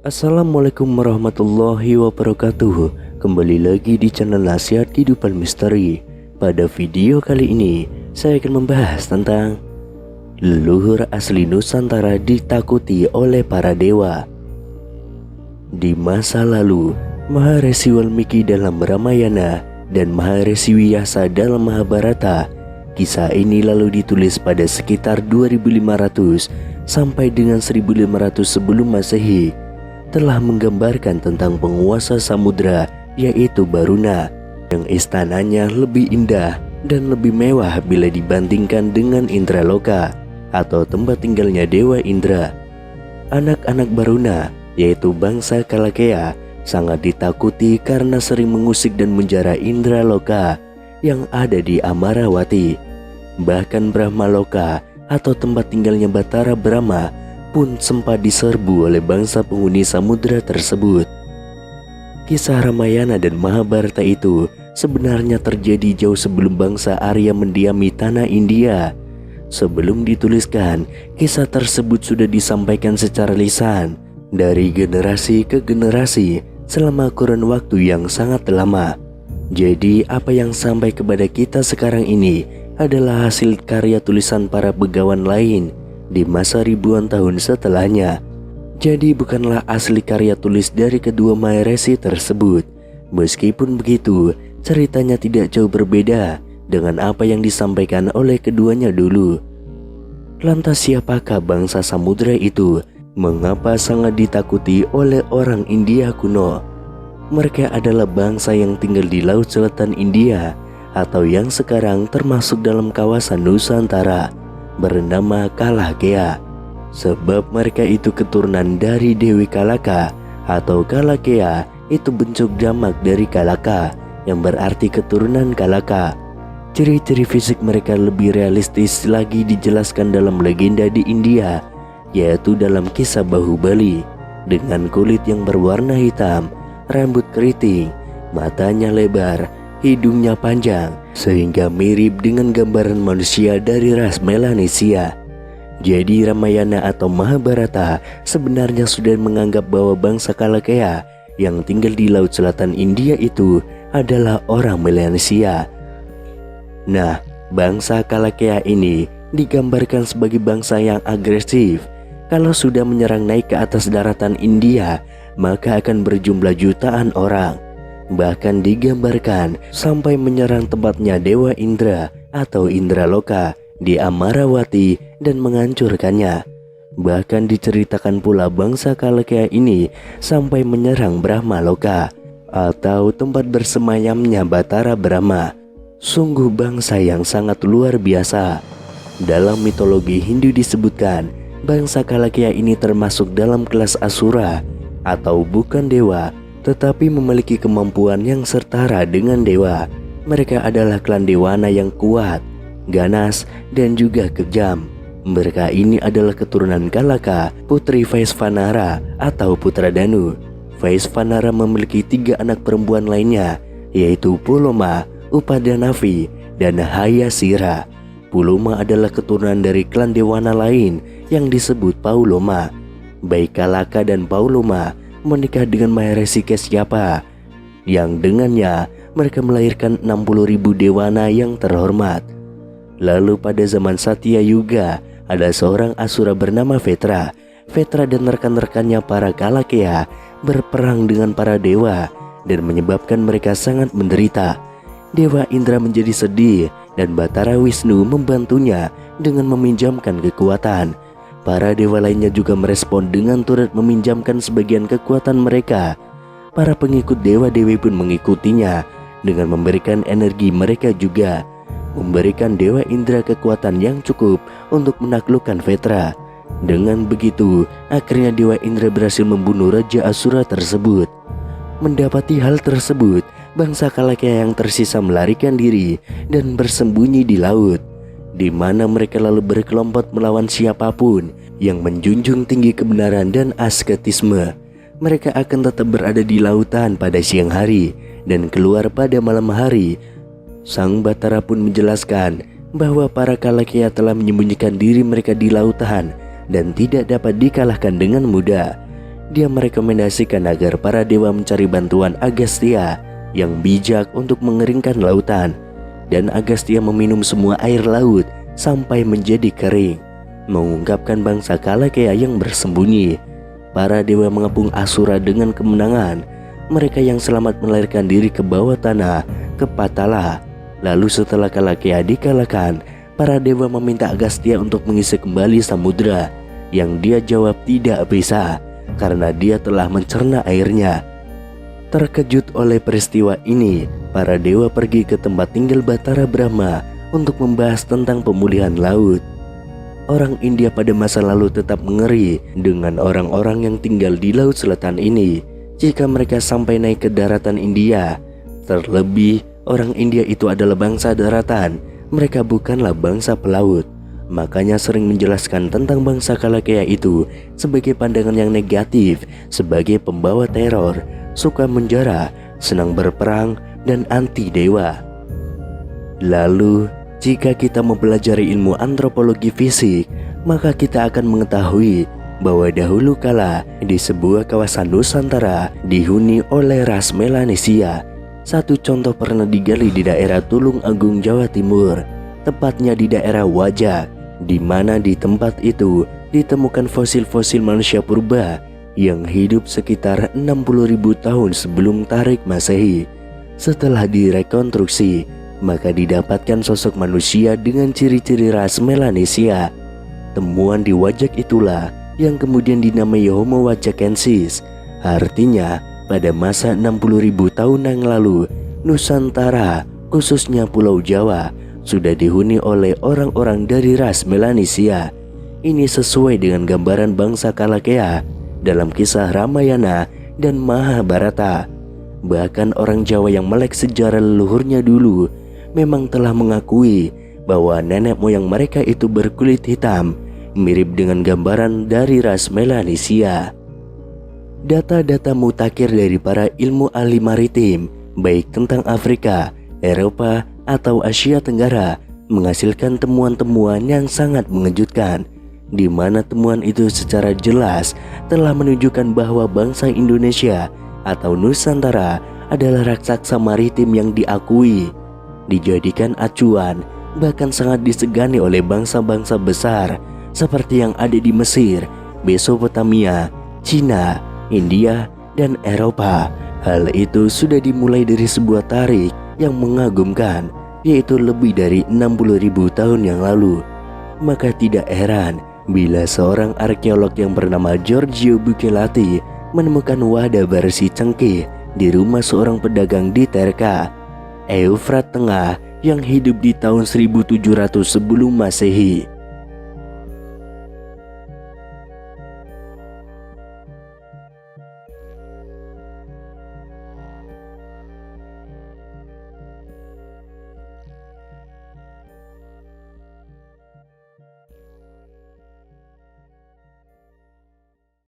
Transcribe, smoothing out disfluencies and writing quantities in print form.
Assalamualaikum warahmatullahi wabarakatuh. Kembali lagi di channel Nasihat Kehidupan Misteri. Pada video kali ini saya akan membahas tentang leluhur asli Nusantara ditakuti oleh para dewa. Di masa lalu, Maharesi Walmiki dalam Ramayana dan Maharesi Vyasa dalam Mahabharata. Kisah ini lalu ditulis pada sekitar 2500 sampai dengan 1500 sebelum Masehi, telah menggambarkan tentang penguasa samudra yaitu Baruna, yang istananya lebih indah dan lebih mewah bila dibandingkan dengan Indraloka atau tempat tinggalnya Dewa Indra. Anak-anak Baruna yaitu bangsa Kalakea sangat ditakuti karena sering mengusik dan menjara Indraloka yang ada di Amarawati. Bahkan Brahmaloka atau tempat tinggalnya Batara Brahma pun sempat diserbu oleh bangsa penghuni samudra tersebut. Kisah Ramayana dan Mahabharata itu sebenarnya terjadi jauh sebelum bangsa Arya mendiami tanah India. Sebelum dituliskan, kisah tersebut sudah disampaikan secara lisan dari generasi ke generasi selama kurun waktu yang sangat lama. Jadi apa yang sampai kepada kita sekarang ini adalah hasil karya tulisan para begawan lain di masa ribuan tahun setelahnya. Jadi bukanlah asli karya tulis dari kedua Maharesi tersebut. Meskipun begitu, ceritanya tidak jauh berbeda dengan apa yang disampaikan oleh keduanya dulu. Lantas siapakah bangsa samudra itu? Mengapa sangat ditakuti oleh orang India kuno? Mereka adalah bangsa yang tinggal di Laut Selatan India atau yang sekarang termasuk dalam kawasan Nusantara, bernama Kalakea. Sebab mereka itu keturunan dari Dewi Kalaka atau Kalakea itu bentuk jamak dari Kalaka yang berarti keturunan Kalaka. Ciri-ciri fisik mereka lebih realistis lagi dijelaskan dalam legenda di India, yaitu dalam kisah Bahubali, dengan kulit yang berwarna hitam, rambut keriting, matanya lebar, hidungnya panjang, sehingga mirip dengan gambaran manusia dari ras Melanesia. Jadi Ramayana atau Mahabharata sebenarnya sudah menganggap bahwa bangsa Kalakea yang tinggal di Laut Selatan India itu adalah orang Melanesia. Nah, bangsa Kalakea ini digambarkan sebagai bangsa yang agresif. Kalau sudah menyerang naik ke atas daratan India, maka akan berjumlah jutaan orang. Bahkan digambarkan sampai menyerang tempatnya Dewa Indra atau Indraloka di Amarawati dan menghancurkannya. Bahkan diceritakan pula bangsa Kalakea ini sampai menyerang Brahmaloka atau tempat bersemayamnya Batara Brahma. Sungguh bangsa yang sangat luar biasa. Dalam mitologi Hindu disebutkan bangsa Kalakea ini termasuk dalam kelas Asura atau bukan dewa, tetapi memiliki kemampuan yang setara dengan dewa. Mereka adalah klan Dewana yang kuat, ganas, dan juga kejam. Mereka ini adalah keturunan Kalaka, putri Vaisvanara atau putra Danu. Vaisvanara memiliki 3 anak perempuan lainnya, yaitu Puloma, Upadanavi, dan Hayasira. Puloma adalah keturunan dari klan Dewana lain yang disebut Pauloma. Baik Kalaka dan Pauloma menikah dengan Maharesi Kasyapa, yang dengannya mereka melahirkan 60.000 dewana yang terhormat. Lalu pada zaman Satya Yuga ada seorang asura bernama Vetra. Vetra dan rekan-rekannya para Kalakea berperang dengan para dewa dan menyebabkan mereka sangat menderita. Dewa Indra menjadi sedih dan Batara Wisnu membantunya dengan meminjamkan kekuatan. Para dewa lainnya juga merespon dengan turut meminjamkan sebagian kekuatan mereka. Para pengikut dewa-dewi pun mengikutinya dengan memberikan energi mereka juga, memberikan Dewa Indra kekuatan yang cukup untuk menaklukkan Vetra. Dengan begitu, akhirnya Dewa Indra berhasil membunuh Raja Asura tersebut. Mendapati hal tersebut, bangsa Kalakea yang tersisa melarikan diri dan bersembunyi di laut, di mana mereka lalu berkelompok melawan siapapun yang menjunjung tinggi kebenaran dan asketisme. Mereka akan tetap berada di lautan pada siang hari dan keluar pada malam hari. Sang Batara pun menjelaskan bahwa para Kalakea telah menyembunyikan diri mereka di lautan dan tidak dapat dikalahkan dengan mudah. dia merekomendasikan agar para dewa mencari bantuan Agastya yang bijak untuk mengeringkan lautan. Dan Agastya meminum semua air laut sampai menjadi kering, mengungkapkan bangsa Kalakea yang bersembunyi. Para dewa mengepung Asura dengan kemenangan. Mereka yang selamat melarikan diri ke bawah tanah, ke Patala. Lalu setelah Kalakea dikalahkan, para dewa meminta Agastya untuk mengisi kembali samudra, yang dia jawab tidak bisa karena dia telah mencerna airnya. Terkejut oleh peristiwa ini, para dewa pergi ke tempat tinggal Batara Brahma untuk membahas tentang pemulihan laut. Orang India pada masa lalu tetap mengeri dengan orang-orang yang tinggal di laut selatan ini jika mereka sampai naik ke daratan India. Terlebih, orang India itu adalah bangsa daratan, mereka bukanlah bangsa pelaut. Makanya sering menjelaskan tentang bangsa Kalakea itu sebagai pandangan yang negatif, sebagai pembawa teror, suka menjara, senang berperang, dan anti dewa. Lalu, jika kita mempelajari ilmu antropologi fisik, maka kita akan mengetahui bahwa dahulu kala di sebuah kawasan Nusantara dihuni oleh ras Melanesia. Satu contoh pernah digali di daerah Tulung Agung, Jawa Timur, tepatnya di daerah Wajak, di mana di tempat itu ditemukan fosil-fosil manusia purba yang hidup sekitar 60.000 tahun sebelum Tarik Masehi. Setelah direkonstruksi, maka didapatkan sosok manusia dengan ciri-ciri ras Melanesia. Temuan di Wajak itulah yang kemudian dinamai Homo wajakensis. Artinya, pada masa 60.000 tahun yang lalu, Nusantara, khususnya Pulau Jawa, sudah dihuni oleh orang-orang dari ras Melanesia. Ini sesuai dengan gambaran bangsa Kalakea dalam kisah Ramayana dan Mahabharata. Bahkan orang Jawa yang melek sejarah leluhurnya dulu memang telah mengakui bahwa nenek moyang mereka itu berkulit hitam, mirip dengan gambaran dari ras Melanesia. Data-data mutakhir dari para ilmu ahli maritim, baik tentang Afrika, Eropa, atau Asia Tenggara, menghasilkan temuan-temuan yang sangat mengejutkan, di mana temuan itu secara jelas telah menunjukkan bahwa bangsa Indonesia atau Nusantara adalah raksasa maritim yang diakui, dijadikan acuan, bahkan sangat disegani oleh bangsa-bangsa besar seperti yang ada di Mesir, Mesopotamia, Cina, India, dan Eropa. Hal itu sudah dimulai dari sebuah tarik yang mengagumkan, yaitu lebih dari 60.000 tahun yang lalu. Maka tidak heran bila seorang arkeolog yang bernama Giorgio Bucellati menemukan wadah berisi cengkeh di rumah seorang pedagang di Terka, Eufrat Tengah, yang hidup di tahun 1700 sebelum Masehi.